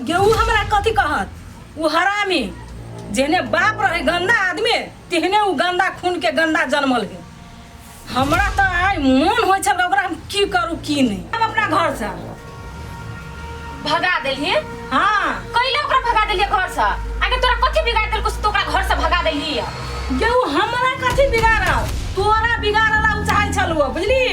गेहूँ हमरा कथी कहत वो हरामी जेने बाप रहे गंदा आदमी तेहने वो गंदा खून के गंदा जन्मल है। हमरा तो आइ मन हो छल ओकरा हम की करू की नहीं। हम अपना घर से भगा देलिए। हाँ कैले ओकरा भगा देलिए घर से? आगे तोरा कथी बिगाड़ देलको से तोरा घर से भगा देलिए? गेहूँ हमरा कथी बिगाड़ल तोरा बिगाड़ला उ चाहे छलुआ बुझली।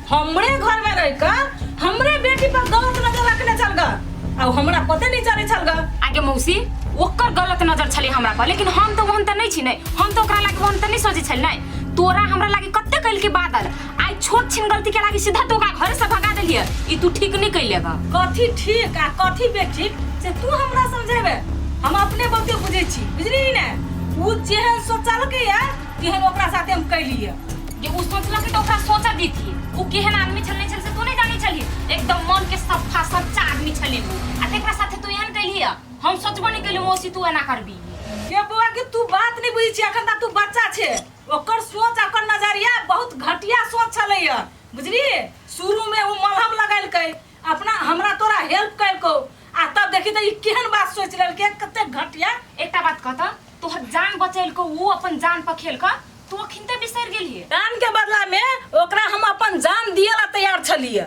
हमरे घर में रह कर हमरे बेटी पर गलत नजर रखने चल गए और हमरा पते नहीं चले चल गए। आगे मौसी ओकर गलत नजर छले हमरा पर लेकिन हम तो वहन त नहीं छी नहीं। हम तो ओकरा लागे वहन त नहीं सोचे छल नहीं। तोरा हमरा लागे कत्ते कल के बादल आई छोट छिन गलती के लागे सीधा तो ओकरा घर से भगा देलिए। ई तू ठीक नहीं कइलेगा। कथी ठीक आ कथी बेठीक से तू हमरा समझेबे। हम अपने बहुते बुझे छी बुझली ने। उ जेहन सोचल के या तेहन ओकरा साथे हम कइलिए। ये उ सोचला के तो ओकरा सोचा दी थी। उ केहन आदमी छल नहीं छल से तू नहीं जानी छली। एकदम मन के सफा सच्चा आदमी छली उ। आ तेकरा साथे तू एहन कइलिए। हम सोचबो नहीं कइले मौसी तू एना करबी। के बुआ के तू बात नहीं बुझी छी अखन ता तू बच्चा छे। ओकर सोच ओकर नजरिया बहुत घटिया सोच छलैया बुझली। शुरू में वो मलहम लगाइल के अपना हमरा तोरा हेल्प कैल को आ तब देखी त ई केहन बात सोच लेल के कते घटिया। एकटा बात कहता तोहर जान बचैल को वो अपन जान पर खेल का तू अखिनते बिसर गेलिए। दान के बदला में ओकरा हम अपन जान दियला तैयार छलिए।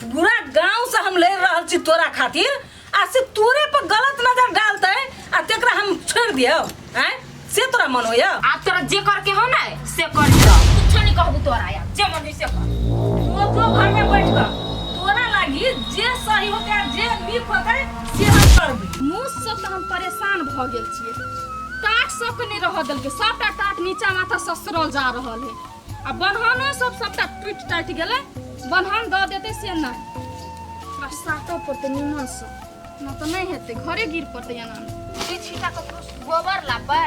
पूरा गांव से हम ले रहल छी तोरा खातिर आ से तोरे पर गलत नजर डालते आ तेकरा हम छोड़ दियो हैं से तोरा मन होया। आप तोरा जे करके हो ना से कर दियो। कुछ नहीं कहबू तोरा यार जे मन से कर। तू घर में बैठ कर तोरा लागी जे सही होके जे नीक होके से हम करबी। मुंह से तो हम परेशान भ गेल छिए। टाट सब नहीं रह दल के सबटा टाट नीचा माथा ससुरल जा रहल है। आ बनहानो सबटा टूट टाट गेले। बनहान द देते से ना आ साटो पड़ते निमन से न तो नहीं हेते घरे गिर पड़ते याना। ई छीटा ककरो गोबर लाबे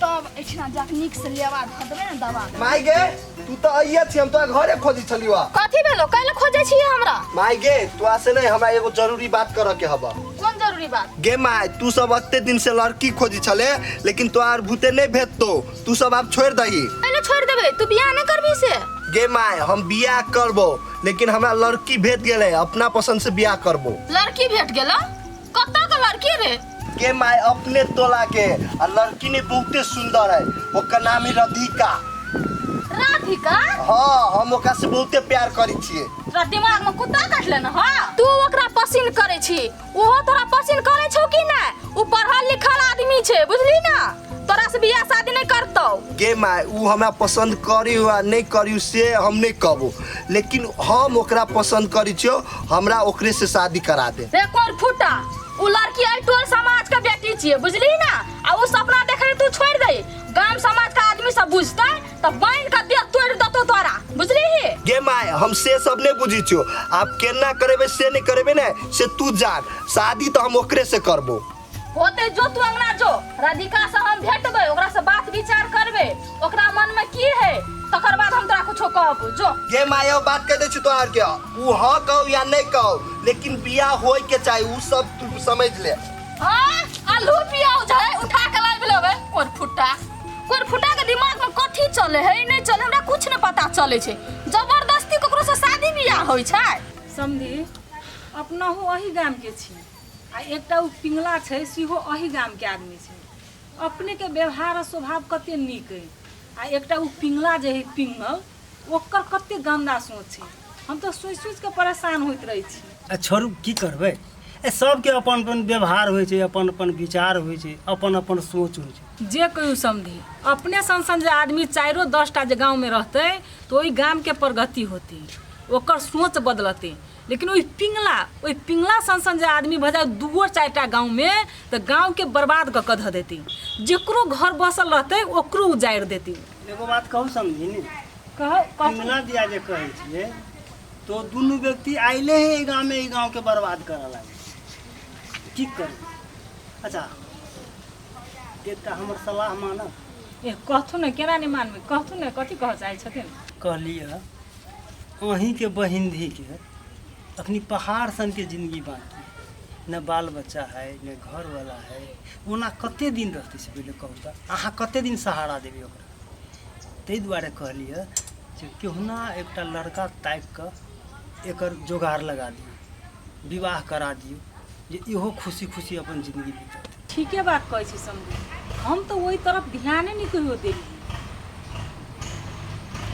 तब एछना जाक निक से लेवा ध देबे न दवा। माई गे तू तो आइया छी हम तो घरे खोजी छलिवा। कथी भेलो काले खोजे छी हमरा? माई गे तू आसे नहीं हमरा एगो जरूरी बात करे के हबा। कौन जरूरी बात? गे माई तू सब अत्ते दिन से लड़की खोजी छले लेकिन तोहार भूते नहीं भेटतो। तू सब अब छोड़ दही। पहले छोड़ देबे तू बियाह नहीं करबी से। गे माई हम बियाह करबो लेकिन हमरा लड़की भेट गेले अपना पसंद से बियाह करबो। लड़की भेट गेला? कत्ता का लड़की रे? गे माई अपने तोला के आ लड़की ने बहुते सुंदर है ओकर नाम है राधिका। राधिका? हाँ हम ओकरा से बहुते प्यार करी छिए। तोरा दिमाग में कुत्ता काटले न हां? तू ओकरा पसंद करे छी ओहो तोरा पसंद करे छौ कि ना? उ पढ़ल लिखल आदमी छे बुझली ना। तोरा से बियाह शादी नहीं करतौ। गे माई उ हमरा पसंद करी या नहीं करी से हम नहीं कहबो लेकिन हम ओकरा पसंद करी छियो हमरा ओकरे से शादी करा दे। रे कोन फुटा उ लड़की आई टोल समाज का बेटी छिए बुझली ना। आ उ सपना देखे तू छोड़ दे गांव समाज का आदमी सब बुझतै त बांध के देह तोड़ दतो तोरा बुझली ही। गे माई हम से सब नहीं बुझी छियो आप केना करेबे से नहीं करेबे ना से तू जान शादी तो हम ओकरे से करबो। होते जो तू अंगना जो राधिका से हम भेटबे ओकरा से बात विचार करबे ओकरा मन में की है तकर बाद हम तोरा कुछो कहबो जो। गे माई ओ बात कह दे छी तोहार के उ हां कहो या नहीं कहो लेकिन बियाह होय के चाहिए उ सब तू समझ ले। हां आलू पियाओ जाए उठा के लाइब लेबे कोन फुटा के दिमाग में कथी चले है नहीं चले हमरा कुछ नहीं पता चले छे। जबरदस्ती ककरो से शादी बियाह होय छै। समझी अपना हो अही गाम के छी आ एकटा उ पिंगला छै सेहो अही गाम के आदमी छै। अपने के व्यवहार और स्वभाव कते नीक है आ एकटा उ पिंगला जे है पिंगल ओकर कते गंदा सोच है। हम तो सोच के परेशान होइत रही छी। छोड़ू की करबे ए सबके अपन अपन व्यवहार होइ छै अपन अपन विचार होइ छै अपन अपन सोच होइ छै। जे कहियो समझी अपने सन जे आदमी 4-10टा जे गाँव में रहते तो ओहि गाम के प्रगति होती ओकर सोच बदलते। लेकिन वही पिंगला सन जे आदमी भजा 2-4टा गाँव में तो गाँव के बर्बाद क ध देती। जेकरो घर बसल रहते ओकरो उजाड़ देती। एगो बात कहू समझी ने कहो पिंगला दिया जे कहै छिए तो दुनू व्यक्ति आइले है ए गाँव के बर्बाद करे लागे की कर। अच्छा एकटा हमर सलाह मानब। ए कहथु ने केना नहीं मानबे कहथु ने कथी कह चाहे छथिन। कहलिए अहीं के बहिन धी के अखनी पहाड़ सन के जिंदगी बाकी न बाल बच्चा है न घर वाला है ओना कते दिन रहते से पहले कहू त अहाँ कते दिन सहारा देबे ओकरा। ताहि दुआरे कहलिए जे केहुना एकटा लड़का ताकि के एकर जोगाड़ लगा दियो विवाह करा दियो जे इहो खुशी खुशी अपन जिंदगी बीतत। ठीके बात कहै छी समझी, हम तो वही तरफ ध्याने नहीं कहियो देली।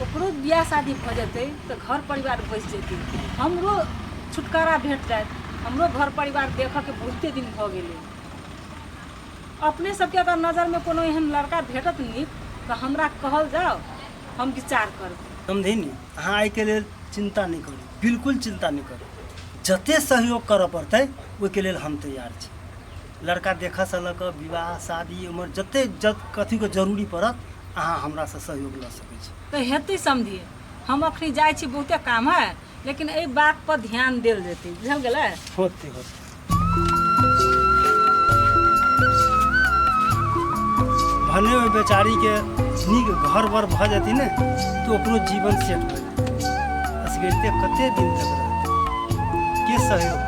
ओकरो बियाह शादी भ जेतै तो घर परिवार बस जेतै, हमरो छुटकारा भेट जाए, हमरो घर परिवार देख के बहुते दिन भ गेलै। अपने सबके अगर नजर में कोनो एहन लड़का भेटत नहीं तो हमरा कहल जाओ, हम विचार करब। समझे नी, अहाँ एहि के लेल चिंता नहीं करू, बिल्कुल चिंता नहीं करू। जते सहयोग करऽ पड़तै ओहिके लेल हम तैयार छी। लड़का देखऽ से लऽ कऽ विवाह शादी उमर जते कथी के जरूरी पड़त अहाँ हमरा से सहयोग लऽ सकै छी। तो हेतै समझिए, हम अखनी जाइ छी, बहुते काम है, लेकिन एहि बात पर ध्यान देल जेतै, बुझल गेलै? होते होते भने ओहि बेचारी के नीक घर बर भऽ जेतै ने तो ओकरो जीवन सेट भऽ जेतै। असगरते कते दिन तक रहतै, के सहयोग करतै?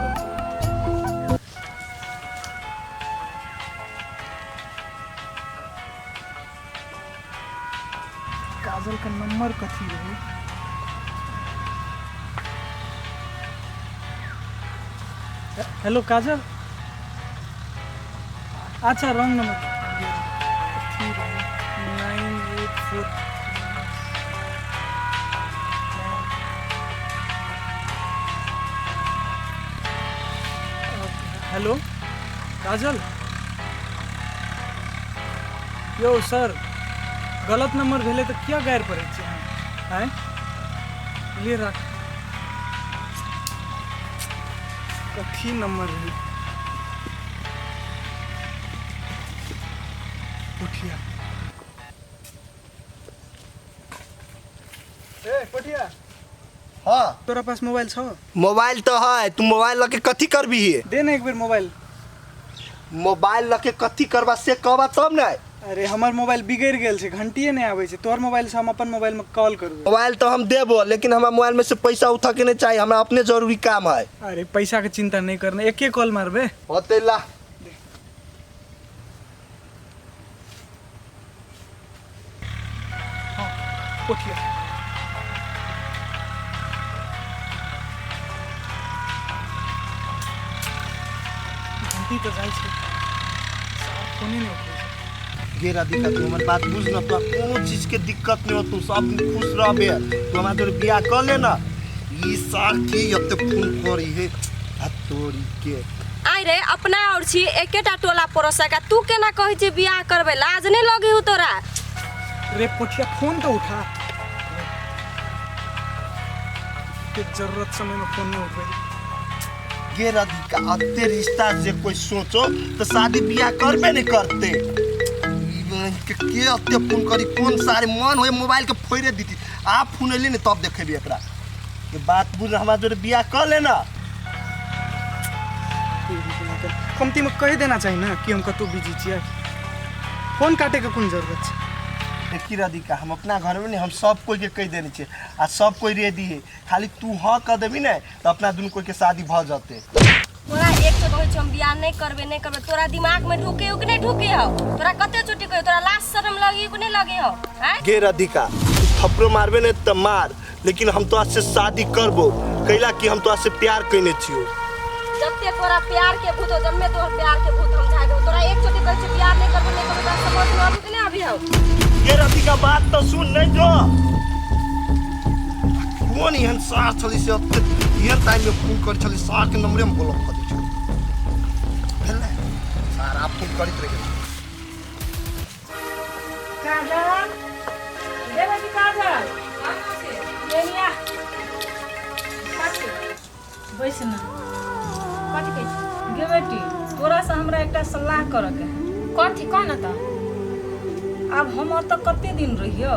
काजल का नंबर कथी रहे? हेलो काजल, अच्छा रॉन्ग नंबर। 984। हेलो काजल, यो सर गलत नंबर भेले तो क्या गैर पड़े हैं? ले रख, कथी नंबर है? उठिया ए पटिया, हाँ तोरा पास मोबाइल छो? मोबाइल तो है, तू मोबाइल लके कथी करबी है? दे ना एक बेर मोबाइल। मोबाइल लके कथी करबा से कहबा तब ना। अरे हमार मोबाइल बिगड़ गेल छै, घंटिए नहीं आवे छै। तोहर मोबाइल से हम अपन मोबाइल में कॉल करबे। मोबाइल तो हम देबो, लेकिन हमारा मोबाइल में से पैसा उठा के नहीं चाहिए, हमरा अपने जरूरी काम है। अरे पैसा के चिंता नहीं करना, एक ही कॉल मारबे। होते ला उठिया घंटी तो जाए छै, फोने नहीं उठे। गेरा दिक्कत तू हमारी बात बुझ ना, तो कोनो चीज के दिक्कत नहीं हो, तू सब खुश रहबे। तू हमारे जोड़े बियाह कर ले ना, ई साल की अब तक फोन करी है हतोरी के। आई रे अपना और छी एकेटा टोला पड़ोसा का, तू केना कहै छी बियाह करबे? लाज नहीं लगे हो तोरा? रे पोठिया फोन तो उठा, के जरूरत समय में फोन नहीं उठे। गेरा दिक्कत अते रिश्ता से कोई सोचो तो शादी बियाह करबे नहीं करते। के अते फोन करी, कौन सारे मन होए मोबाइल के फोड़े दीती। आप फोन ले ने तब देखेबी एकरा के बात बुझ। हमारा जोड़े बियाह कर लेना, कमती में कह देना चाहिए ना कि हम कतौ बिजी छियै। फोन काटे के कोन जरूरत छै? देखी राधिका, हम अपना घर में नहीं, हम सब कोई के कह देने छे, आ सब कोई रेडी है। खाली तू हाँ कह देबी ना तो अपना दुनू कोई के शादी भ जाते। तोरा एक तो कहै छी हम बियाह नहीं करबे नहीं करबे, तोरा दिमाग में ढुके हो कि नहीं ढुके हो? तोरा कते चोटी कहियो, तोरा लाज शर्म लगी कि नहीं लगे हो? हैं गे राधिका, तू थप्पड़ो मारबे नहीं तो मार, लेकिन हम तो आज से शादी करबो, कैला कि हम तो आज से प्यार कइने छियो। जब ते तोरा प्यार के भूत हो, जब मैं तोहर प्यार के भूत हम जागे। तोरा एक चोटी कहै छी बियाह नहीं करबे नहीं करबे, तोरा समझ में आबे कि नहीं आबे हो? गे राधिका बात तो सुन नहीं जो कौन एहन सार छली से एहन टाइम में फोन कर छली, सार के नंबरे में ब्लॉक कर दै छै। भेलै सार आप फोन करैत रहे। काजल, दे बेटी काजल, ये लिया। बैस ना। कथी कहै छी? गे बेटी, तोरा से हमरा एकटा सलाह करऽ के है। कथी कह ना त? अब हम तो कते दिन रहियो,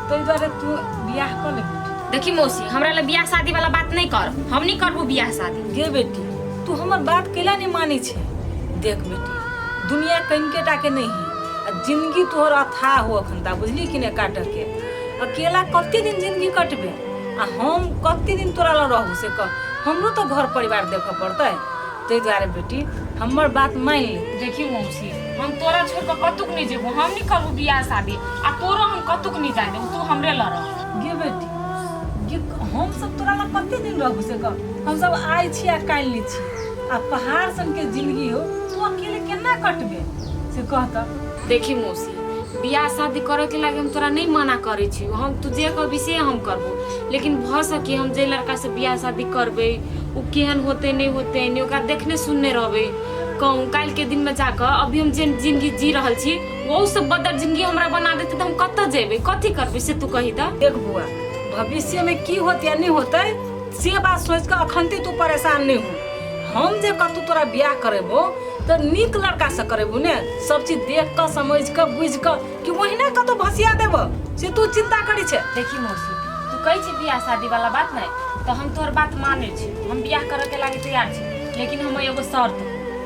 ताहि दुआरे तू बियाह कर ले बेटी। देखी मौसी, हमरा ले बियाह शादी वाला बात नहीं कर, हम नहीं करबो बियाह शादी। गे बेटी, तू हमर बात कैला नहीं मानी छे? देख बेटी, दुनिया कनिकेटा के नहीं है, आ जिंदगी तोहर अथाह हो अखन ता, बुझली कि नहीं काट के। अकेला कते दिन जिंदगी कटबे, आ हम कते दिन तोरा ल रहू से कह। हमरो तो घर परिवार देखऽ पड़तै, ताहि दुआरे बेटी हमर बात मान ले। देखी मौसी, हम तोरा छोड़ के कतुक नहीं जेबो, हम नहीं करबो बियाह शादी, आ तोरा हम कतुक नहीं जाए देबो, तू हमरे ल रह। गे बेटी, हम सब तोरा ला कते दिन रहू से कह। हम सब आइ छी आ काल्हि नहीं छी, आ पहाड़ सन के जिंदगी हो तू अकेले केना कटबे से कहता। देखी मौसी, बियाह शादी करे के लागे हम तोरा नहीं मना करे छी, हम तू जे कहबी से हम करबो, लेकिन भ सके हम जे लड़का से बियाह शादी करबे उ केहन होते नहीं होते नहीं ओकरा देखने सुनने रहबे, कहूँ काल के दिन में जाकर अभी हम जे जिंदगी जी रहल छी वो से बदल जिंदगी हमरा बना देते तो हम कत जेबे, कथी करबे से तू कही त। देख बुआ, भविष्य में की होते या नहीं होते से बात सोच कर अखनते तू परेशान नहीं हो। हम जे कतू तोरा बियाह करेबो तो नीक लड़का से करेबो ने, सब चीज देख कर समझ कर बुझ कर कि वही ना कतू भसिया देबो से तू चिंता करी छे। देखी मौसी, तू कही छी बियाह शादी वाला बात नहीं तो हम तोहर बात माने छी, हम बियाह करे के लागे तैयार छी, लेकिन हम एगो शर्त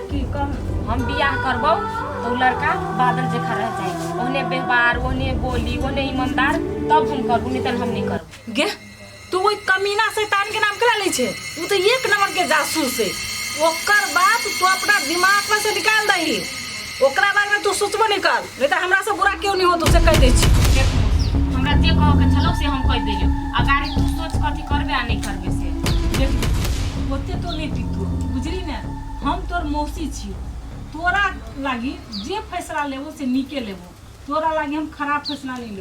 की कम हम बियाह करबो तो लड़का बादल जखा रह जाए, ओहने व्यवहार ओहने बोली ओहने ईमानदार, तब हम करबू, नहीं तो हम नहीं करबू। गे तू वही कमीना शैतान के नाम कला ले छे, वो तो एक नंबर के जासूस है। ओकर बात तू अपना दिमाग में से निकाल दही, ओकरा बारे में तू सोचबो नहीं कर, नहीं तो हमरा से बुरा क्यों नहीं हो तुझसे कह दे छी। देख मौसी, हमरा जे कहो के छलो से हम कह देलियो, अगाड़ी तू सोच कथी करबे आ नहीं करबे से। देख ओते तो नहीं टिकतो, बुझली ने, हम तोर मौसी छियो, तोरा लागी जे फैसला लेबो से नीके लेबो, तोरा लागी हम खराब फैसला नहीं लेबो।